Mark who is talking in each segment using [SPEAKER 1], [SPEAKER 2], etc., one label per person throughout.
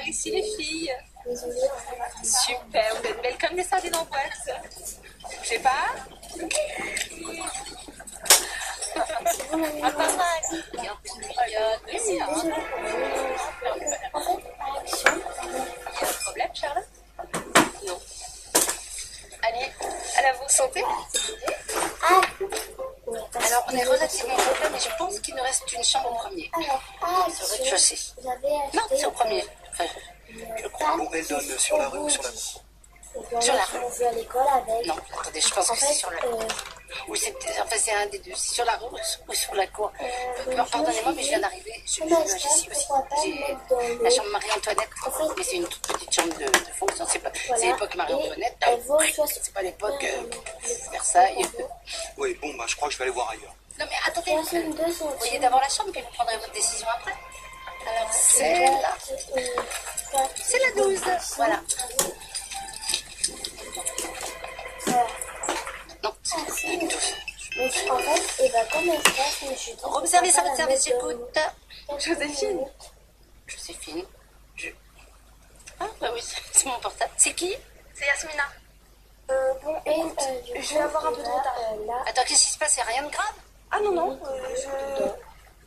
[SPEAKER 1] ici les filles. Super, vous êtes belles comme des sardines en boîte. Je sais pas. Un problème, Charlotte? Non. Allez, à vous santé. Alors, on est relativement complet, mais je pense qu'il nous reste une chambre au premier. Sur le rez-de-chaussée. Non, c'est au premier. Enfin, je crois.
[SPEAKER 2] Où elle donne sur la rue ou sur la cour?
[SPEAKER 1] Sur la rue.
[SPEAKER 3] On veut à l'école avec.
[SPEAKER 1] Non, attendez, je pense que c'est sur la rue. Ou c'est enfin, c'est un des deux. C'est sur la rue ou sur la cour. Pardonnez-moi, mais je viens d'arriver. Je loge ici aussi. J'ai la chambre Marie-Antoinette. Mais c'est une toute petite chambre de fonction. C'est l'époque Marie-Antoinette. C'est pas l'époque Versailles.
[SPEAKER 2] Oui, bon, bah, je crois que je vais aller voir ailleurs.
[SPEAKER 1] Non, mais attendez. Vous voyez d'abord la chambre, puis vous prendrez votre décision après. Alors, c'est là. C'est la 12. Voilà. Non, c'est une 12.
[SPEAKER 3] En fait, et bah, comme elle se passe, je suis
[SPEAKER 1] Robe service à votre service, j'écoute. Joséphine. Joséphine. Ah, bah oui, c'est mon portable. C'est qui?
[SPEAKER 4] C'est Yasmina.
[SPEAKER 3] Bon,
[SPEAKER 4] Je vais avoir un peu de retard.
[SPEAKER 1] Attends, qu'est-ce qui se passe? C'est rien de grave?
[SPEAKER 4] Ah non,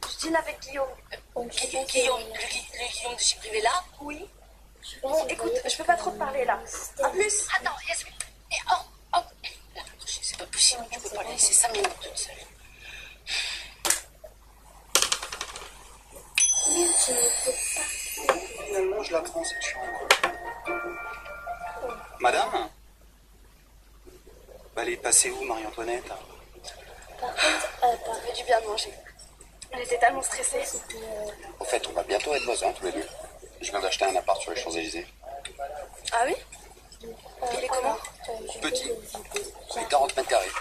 [SPEAKER 4] je dîne avec Guillaume.
[SPEAKER 1] Guillaume, le Guillaume de chez Privé là?
[SPEAKER 4] Oui. Bon, écoute, je peux pas trop te parler là. À plus.
[SPEAKER 1] Attends, Yasmine. Oh. C'est pas possible, tu peux pas la laisser 5 minutes toute seule.
[SPEAKER 2] Finalement, je la prends cette chambre. Madame? Elle est passée où, Marie-Antoinette?
[SPEAKER 3] Par contre,
[SPEAKER 4] Ça fait du bien de manger. Elle était tellement stressée.
[SPEAKER 2] En fait, on va bientôt être voisins tous les deux. Je viens d'acheter un appart sur les Champs-Élysées.
[SPEAKER 4] Ah oui? Il est comment?
[SPEAKER 2] Petit. C'est 40 mètres carrés.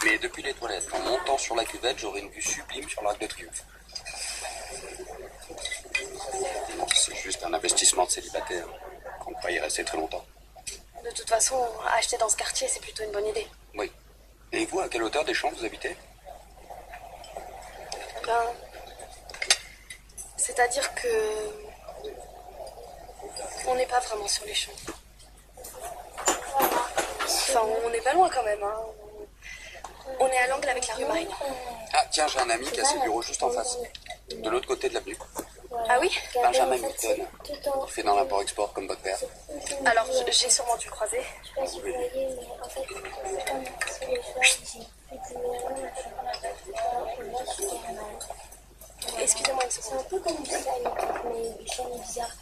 [SPEAKER 2] Mais depuis les toilettes, en montant sur la cuvette, j'aurai une vue sublime sur l'Arc de Triomphe. C'est juste un investissement de célibataire. On ne peut pas y rester très longtemps.
[SPEAKER 4] De toute façon, acheter dans ce quartier, c'est plutôt une bonne idée.
[SPEAKER 2] Oui. Et vous, à quelle hauteur des champs vous habitez?
[SPEAKER 4] Ben, c'est-à-dire que on n'est pas vraiment sur les champs. Enfin, on n'est pas loin quand même. Hein. On est à l'angle avec la rue Marine.
[SPEAKER 2] Ah, tiens, j'ai un ami qui a ses bureaux juste en face. De l'autre côté de l'avenue.
[SPEAKER 4] Ah oui?
[SPEAKER 2] Benjamin Milton. Il fait dans l'import-export comme votre père.
[SPEAKER 4] Alors, j'ai sûrement dû le croiser.
[SPEAKER 3] je sais pas si vous voyez, mais en fait, comme c'est le soir, j'ai plus de numéro, je suis pas mal.
[SPEAKER 4] Excusez-moi une
[SPEAKER 3] C'est
[SPEAKER 4] seconde.
[SPEAKER 3] un peu comme du slime, mais du slime bizarre.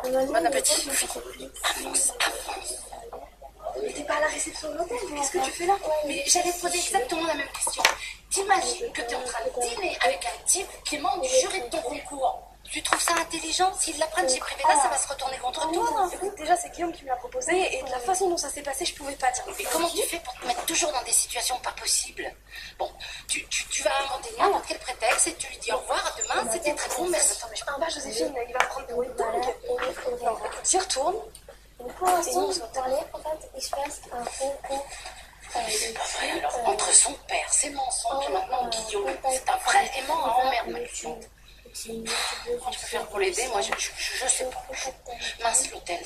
[SPEAKER 4] Bon appétit.
[SPEAKER 1] Avance.
[SPEAKER 4] Mais t'es pas à la réception de l'hôtel, qu'est-ce que tu fais là?
[SPEAKER 1] Mais j'allais te poser exactement la même question. T'imagines que t'es en train de dîner avec un type qui ment du jury de ton concours. Tu trouves ça intelligent? S'ils l'apprennent chez Privé là, ça va se retourner contre toi.
[SPEAKER 4] Écoute, déjà, c'est Guillaume qui me l'a proposé, et de la façon dont ça s'est passé, je pouvais pas dire.
[SPEAKER 1] Mais comment tu fais pour te mettre toujours dans des situations pas possibles? Bon, tu vas inventer n'importe quel prétexte et tu lui dis au revoir, à demain, c'était très bon, merci.
[SPEAKER 4] Attends, mais je peux pas, Joséphine, il va me prendre pour une dingue. Non, écoute, j'y retourne.
[SPEAKER 3] Donc pour l'instant, on parlait, en fait, il se passe un concours.
[SPEAKER 1] Alors, entre son père, ses mensonges, maintenant Guillaume, c'est un vrai aimant à emmerde, maintenant. Tu peux faire pour l'aider? Moi, je sais pas. Mince, l'hôtel.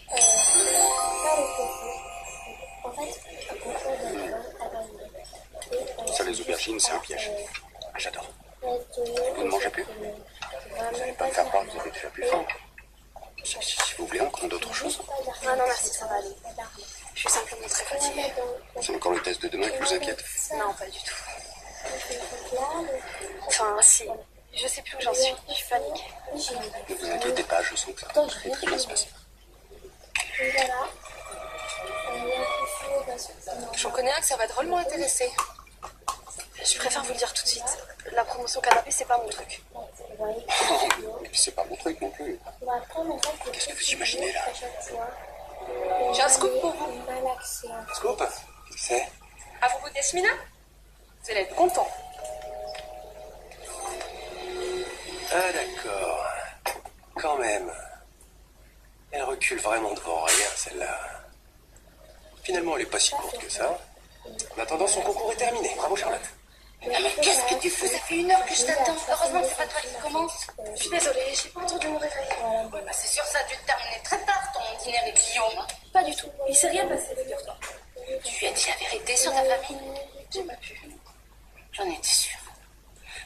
[SPEAKER 3] Pas le concours. En fait, un concours d'école à Paris.
[SPEAKER 2] Ça, les aubergines, c'est un piège. Ah, j'adore.
[SPEAKER 3] Vous
[SPEAKER 2] ne mangez plus? Vous n'allez pas me faire croire que vous avez déjà plus faim. Si vous voulez, on commande d'autres choses.
[SPEAKER 4] Ah non, merci, ça va aller. Je suis simplement très fatiguée.
[SPEAKER 2] C'est encore le test de demain qui vous inquiète.
[SPEAKER 4] Non, pas du tout. Enfin, si. Je sais plus où j'en suis. Je suis paniquée.
[SPEAKER 2] Ne vous inquiétez pas, je sens que ça va très très bien se passer.
[SPEAKER 4] J'en connais un que ça va drôlement intéresser. Je préfère vous le dire tout de suite. La promotion canapé, c'est pas mon truc.
[SPEAKER 2] C'est pas mon truc non plus. Qu'est-ce que vous imaginez là?
[SPEAKER 4] J'ai un scoop pour vous.
[SPEAKER 2] Scoop? C'est?
[SPEAKER 4] À propos de Yasmina, vous allez être content.
[SPEAKER 5] Ah d'accord. Quand même. Elle recule vraiment devant rien, celle-là. Finalement, elle est pas si courte que ça. En attendant, son concours est terminé. Bravo, Charlotte.
[SPEAKER 1] Ah, mais qu'est-ce que tu fous? Ça fait 1 heure que je t'attends. Heureusement que c'est pas toi qui commence.
[SPEAKER 4] Je suis désolée, j'ai pas entendu mon réveil.
[SPEAKER 1] Ouais, bah c'est sûr, ça a dû te terminer très tard ton dîner avec Guillaume.
[SPEAKER 4] Pas du tout. Il s'est rien passé, figure-toi.
[SPEAKER 1] Tu lui as dit la vérité sur ta famille?
[SPEAKER 4] J'ai pas pu.
[SPEAKER 1] J'en étais sûre.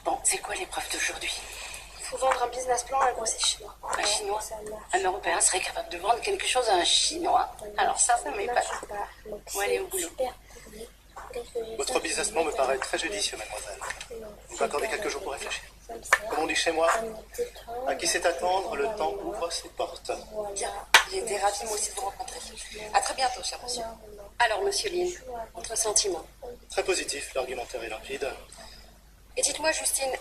[SPEAKER 1] Bon, c'est quoi l'épreuve d'aujourd'hui?
[SPEAKER 4] Faut vendre un business plan à un grossier chinois.
[SPEAKER 1] Un Chinois? Un Européen serait capable de vendre quelque chose à un Chinois? Alors ça m'épate. Bon, allez au boulot.
[SPEAKER 6] Votre business plan me paraît très judicieux, mademoiselle. Vous m'accordez quelques jours pour réfléchir. Comme on dit chez moi, à qui sait attendre, le temps ouvre ses portes.
[SPEAKER 7] Bien, j'ai été ravie moi aussi de vous rencontrer. À très bientôt, cher monsieur. Alors, monsieur Lin, votre sentiment?
[SPEAKER 6] Très positif, l'argumentaire est limpide.
[SPEAKER 7] Et dites-moi, Justine,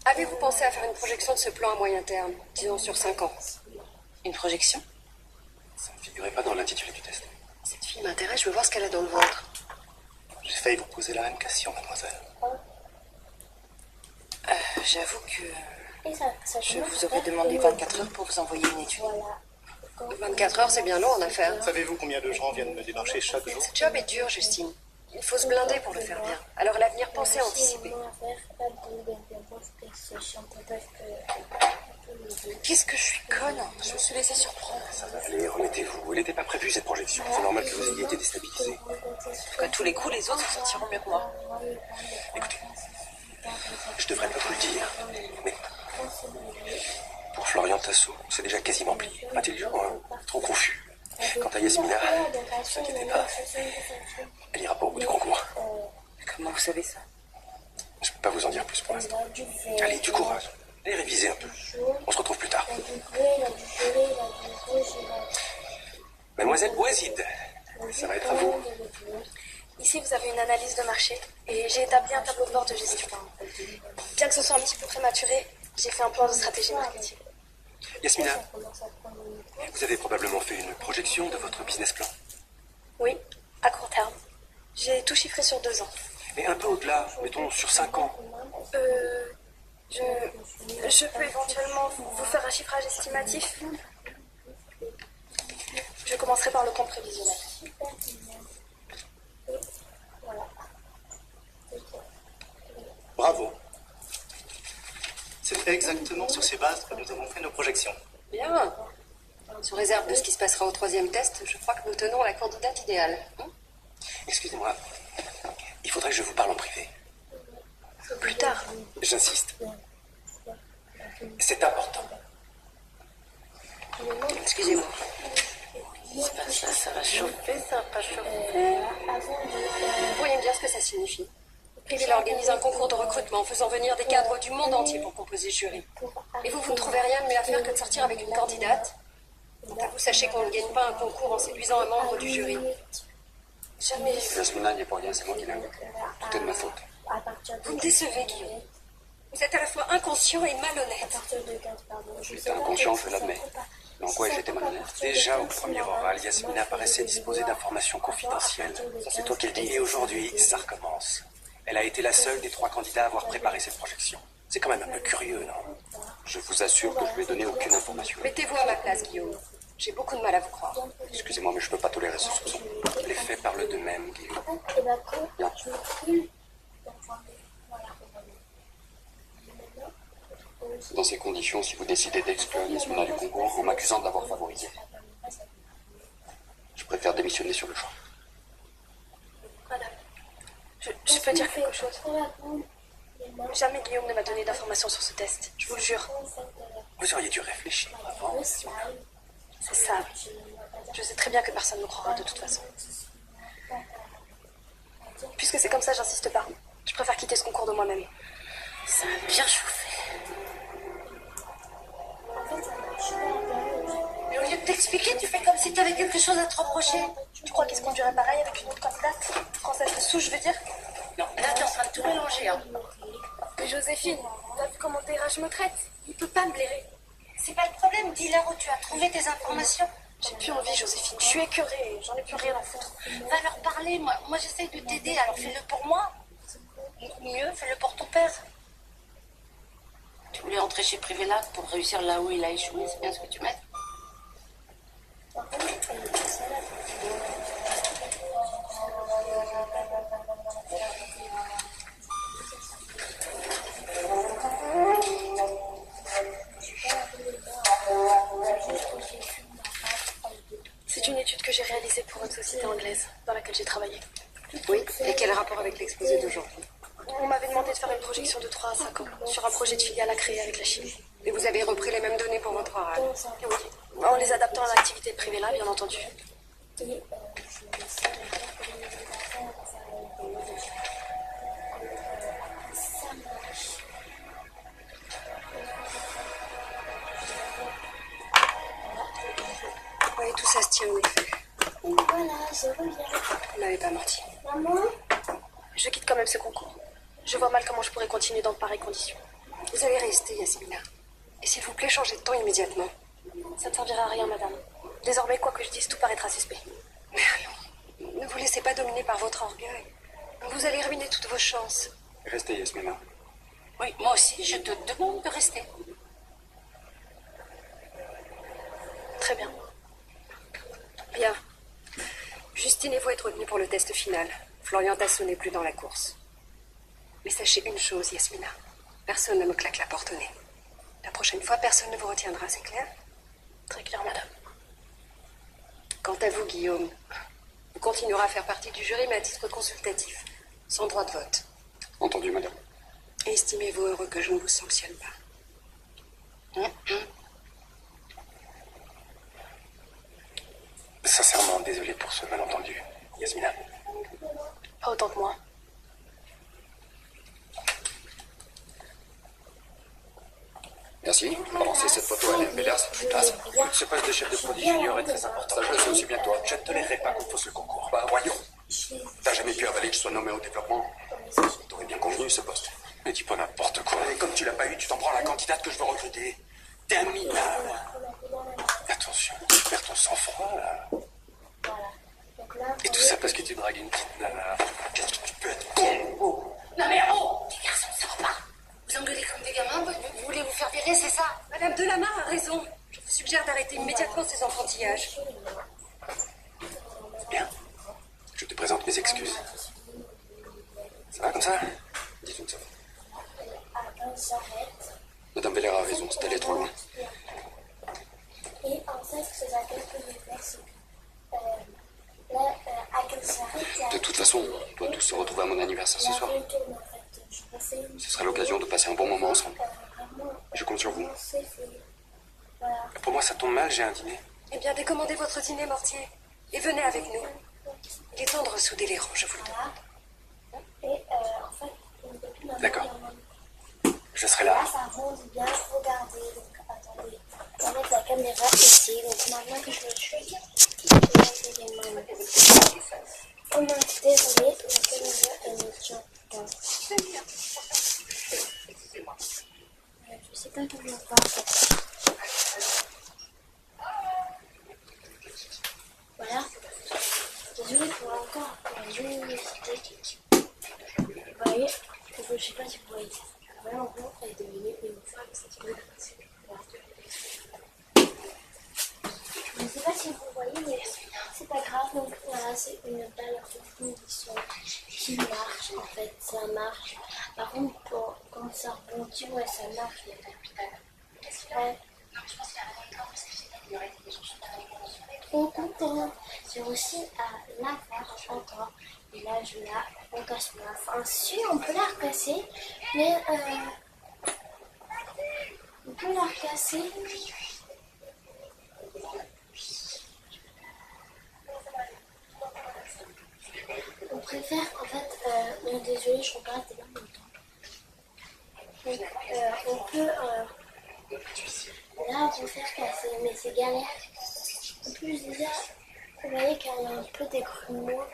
[SPEAKER 7] avez-vous pensé à faire une projection de ce plan à moyen terme, disons sur 5 ans?
[SPEAKER 1] Une projection?
[SPEAKER 5] Ça ne figurait pas dans l'intitulé du test.
[SPEAKER 7] Cette fille m'intéresse, je veux voir ce qu'elle a dans le ventre.
[SPEAKER 6] J'ai failli vous poser la même question, mademoiselle.
[SPEAKER 7] J'avoue que
[SPEAKER 3] Je
[SPEAKER 7] je vous aurais demandé 24 heures pour vous envoyer une étude. 24 heures, c'est bien long en affaires.
[SPEAKER 6] Savez-vous combien de gens viennent me démarcher chaque jour?
[SPEAKER 7] Ce job est dur, Justine. Il faut se blinder pour le faire bien. Alors l'avenir, pensez à anticiper. Qu'est-ce que je suis conne? Je me suis laissée surprendre.
[SPEAKER 5] Ça va aller, remettez-vous. Elle n'était pas prévue cette projection. C'est normal que vous ayez été déstabilisé.
[SPEAKER 7] En tout cas, tous les coups, les autres s'en sortiront mieux que moi.
[SPEAKER 5] Écoutez, je devrais pas vous le dire, mais pour Florian Tasso, c'est déjà quasiment plié. Intelligent, hein, trop confus. Quant à Yasmina, ne vous inquiétez pas, elle ira pas au bout du concours.
[SPEAKER 7] Comment vous savez ça?
[SPEAKER 5] Je peux pas vous en dire plus pour l'instant. Allez, du courage. Allez réviser un peu. On se retrouve plus tard. Mademoiselle Boiside, ça va être à vous.
[SPEAKER 4] Ici, vous avez une analyse de marché et j'ai établi un tableau de bord de gestion. Bien que ce soit un petit peu prématuré, j'ai fait un plan de stratégie marketing.
[SPEAKER 5] Yasmina, vous avez probablement fait une projection de votre business plan.
[SPEAKER 4] Oui, à court terme. J'ai tout chiffré sur 2 ans.
[SPEAKER 5] Mais un peu au-delà, mettons sur 5 ans.
[SPEAKER 4] Je peux éventuellement vous faire un chiffrage estimatif. Je commencerai par le compte prévisionnel.
[SPEAKER 6] Bravo. C'est exactement sur ces bases que nous avons fait nos projections.
[SPEAKER 7] Bien. Sous réserve de ce qui se passera au 3e test, je crois que nous tenons la candidate idéale.
[SPEAKER 5] Excusez-moi, il faudrait que je vous parle en privé.
[SPEAKER 4] Plus tard.
[SPEAKER 5] J'insiste. C'est important.
[SPEAKER 7] Excusez-moi.
[SPEAKER 1] C'est pas ça, ça va chauffer, ça va pas chauffer.
[SPEAKER 7] Vous pourriez me dire ce que ça signifie? Il organise un concours de recrutement en faisant venir des cadres du monde entier pour composer le jury. Et vous ne trouvez rien de mieux à faire que de sortir avec une candidate? Vous sachez qu'on ne gagne pas un concours en séduisant un membre du jury. Jamais.
[SPEAKER 2] Yasmina n'y est pour rien, c'est moi qui l'aime. Tout est de ma faute.
[SPEAKER 7] Vous me décevez, Guillaume. Vous êtes à la fois inconscient et malhonnête.
[SPEAKER 2] J'étais inconscient, je l'admets. Mais en quoi j'étais malhonnête?
[SPEAKER 5] Déjà au premier oral, Yasmina paraissait disposer d'informations confidentielles. Ça, c'est toi qui le dis. Et aujourd'hui, ça recommence. Elle a été la seule des 3 candidats à avoir préparé cette projection. C'est quand même un peu curieux, non?
[SPEAKER 2] Je vous assure que je lui ai donné aucune information.
[SPEAKER 7] Mettez-vous à ma place, Guillaume. J'ai beaucoup de mal à vous croire.
[SPEAKER 2] Excusez-moi, mais je peux pas tolérer ce soupçon.
[SPEAKER 5] Les faits parlent d'eux-mêmes, Guillaume.
[SPEAKER 2] Bien. Dans ces conditions, si vous décidez d'exclure Yasmina du concours en m'accusant de l'avoir favorisée, je préfère démissionner sur le champ.
[SPEAKER 4] Madame, je peux dire quelque chose. Jamais Guillaume ne m'a donné d'informations sur ce test. Je vous le jure.
[SPEAKER 5] Vous auriez dû réfléchir avant.
[SPEAKER 4] C'est ça. Je sais très bien que personne ne me croira de toute façon. Puisque c'est comme ça, j'insiste pas. Je préfère quitter ce concours de moi-même.
[SPEAKER 1] Ça a bien chauffé. Mais au lieu de t'expliquer, tu fais comme si t'avais quelque chose à te reprocher.
[SPEAKER 4] Tu crois qu'il se conduirait pareil avec une autre candidate? Française de souche, je veux dire?
[SPEAKER 1] Non, là, t'es en train de tout mélanger, hein.
[SPEAKER 4] Mais Joséphine, t'as vu comment Terrage me traite? Il peut pas me blairer.
[SPEAKER 1] C'est pas le problème, dis-leur où tu as trouvé tes informations.
[SPEAKER 4] J'ai plus envie, Joséphine. Je suis écœurée, j'en ai plus rien à foutre.
[SPEAKER 1] Va leur parler, moi j'essaye de t'aider, alors fais-le pour moi. Ou mieux, fais-le pour ton père. Tu voulais entrer chez Privelac pour réussir là où il a échoué, c'est bien ce que tu mets.
[SPEAKER 4] société anglaise dans laquelle j'ai travaillé.
[SPEAKER 7] Oui, et quel rapport avec l'exposé d'aujourd'hui?
[SPEAKER 4] On m'avait demandé de faire une projection de 3 à 5 ans sur un projet de filiale à créer avec la Chine.
[SPEAKER 7] Et vous avez repris les mêmes données pour votre oral?
[SPEAKER 4] Oui, en les adaptant à l'activité privée là, bien entendu.
[SPEAKER 7] Oui, tout ça se tient en effet.
[SPEAKER 3] Voilà, je reviens.
[SPEAKER 7] Vous n'avez pas menti.
[SPEAKER 3] Maman?
[SPEAKER 4] Je quitte quand même ce concours. Je vois mal comment je pourrais continuer dans de pareilles conditions.
[SPEAKER 7] Vous allez rester, Yasmina. Et s'il vous plaît, changez de ton immédiatement.
[SPEAKER 4] Ça ne servira à rien, madame. Désormais, quoi que je dise, tout paraîtra suspect.
[SPEAKER 7] Mais allons, ne vous laissez pas dominer par votre orgueil. Vous allez ruiner toutes vos chances.
[SPEAKER 5] Restez, Yasmina.
[SPEAKER 1] Oui, moi aussi, je te demande de rester.
[SPEAKER 4] Très bien.
[SPEAKER 7] Bien. Justine et vous êtes retenus pour le test final. Florian Tasso n'est plus dans la course. Mais sachez une chose, Yasmina. Personne ne me claque la porte au nez. La prochaine fois, personne ne vous retiendra, c'est clair?
[SPEAKER 4] Très clair, madame.
[SPEAKER 7] Quant à vous, Guillaume, vous continuerez à faire partie du jury, mais à titre consultatif, sans droit de vote.
[SPEAKER 5] Entendu, madame.
[SPEAKER 7] Et estimez-vous heureux que je ne vous sanctionne pas.
[SPEAKER 5] Sincèrement, désolé pour ce malentendu, Yasmina.
[SPEAKER 4] Pas autant que moi.
[SPEAKER 5] Merci. Avancez cette photo à l'MPLAS. Classe. Ce poste de chef de produit junior est très important. Ça, je le sais aussi bien que toi. Je ne tolérerai pas qu'on fausse le concours. Bah, voyons. T'as jamais pu avaler que je sois nommé au développement? T'aurais bien convenu ce poste. Mais dis pas n'importe quoi. Et comme tu l'as pas eu, tu t'en prends à la candidate que je veux recruter. T'es un minable. Attention, tu perds ton sang-froid, là. Et tout ça parce que tu dragues une petite nana. Qu'est-ce que tu peux être con?
[SPEAKER 1] Non mais oh, les garçons, ça va pas. Vous engueulez comme des gamins, vous voulez vous faire virer, c'est ça?
[SPEAKER 7] Madame Delamarre a raison. Je vous suggère d'arrêter immédiatement ces enfantillages.
[SPEAKER 5] Bien. Je te présente mes excuses. Ça va comme ça? Dis-nous que ça va. Madame Veller a raison, c'est allé trop loin.
[SPEAKER 3] Et en fait, c'est la chose que je vais faire, c'est que là, à quelle j'arrête,
[SPEAKER 5] De toute façon, on doit tous se retrouver à mon anniversaire ce soir. Ce sera l'occasion de passer un bon moment ensemble. Je compte sur vous. Pour moi, ça tombe mal, j'ai un dîner.
[SPEAKER 7] Eh bien, décommandez votre dîner, Mortier. Et venez avec nous. Il est temps de ressouder les rangs, je vous le demande.
[SPEAKER 3] Et en fait, on ne peut plus
[SPEAKER 5] D'accord. Je serai là.
[SPEAKER 3] Là, ça ronde bien, regardez. Donc, attendez. On va mettre la caméra ici. Donc, maintenant que je suis, je vais mettre les mains. Oh mince, désolée, la caméra elle me tient pas. Je sais pas comment faire. Voilà. Désolée pour encore la luminosité. Vous voyez, je sais pas si vous voyez. Voilà, en gros, elle est devenue une femme. Je ne sais pas si vous voyez, mais c'est pas grave. Donc voilà, c'est une balle de finition qui marche. En fait, ça marche. Par contre, quand ça rebondit, ouais, ça marche. Ouais. Trop contente. J'ai réussi à la faire encore. Et là, je la recasse pas. Enfin, si, on peut la recasser, mais on peut la recasser. On préfère, en fait, non, désolé, je regarde tellement longtemps. Donc, on peut là refaire casser, mais c'est galère. En plus, déjà, vous voyez qu'elle a un peu des grumeaux.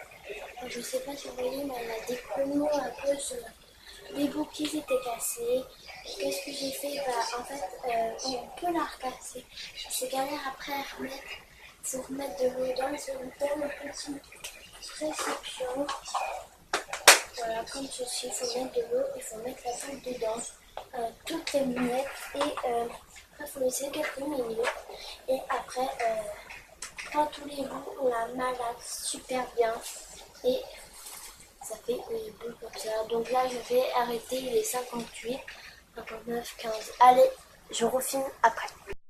[SPEAKER 3] Je sais pas si vous voyez, mais elle a des grumeaux à cause des bouts qui étaient cassés. Qu'est-ce que j'ai fait? En fait, on peut la recasser. C'est galère après à remettre. Il faut remettre de l'eau dans le petit réception. Voilà, comme ceci, il faut mettre de l'eau, il faut mettre la boule dedans, toutes les lunettes, et après il faut laisser quelques minutes. Et après, quand tous les bouts, on la malaxe super bien, et ça fait une boule comme ça. Donc là, je vais arrêter, il est 58, 59, 15. Allez, je refilme après.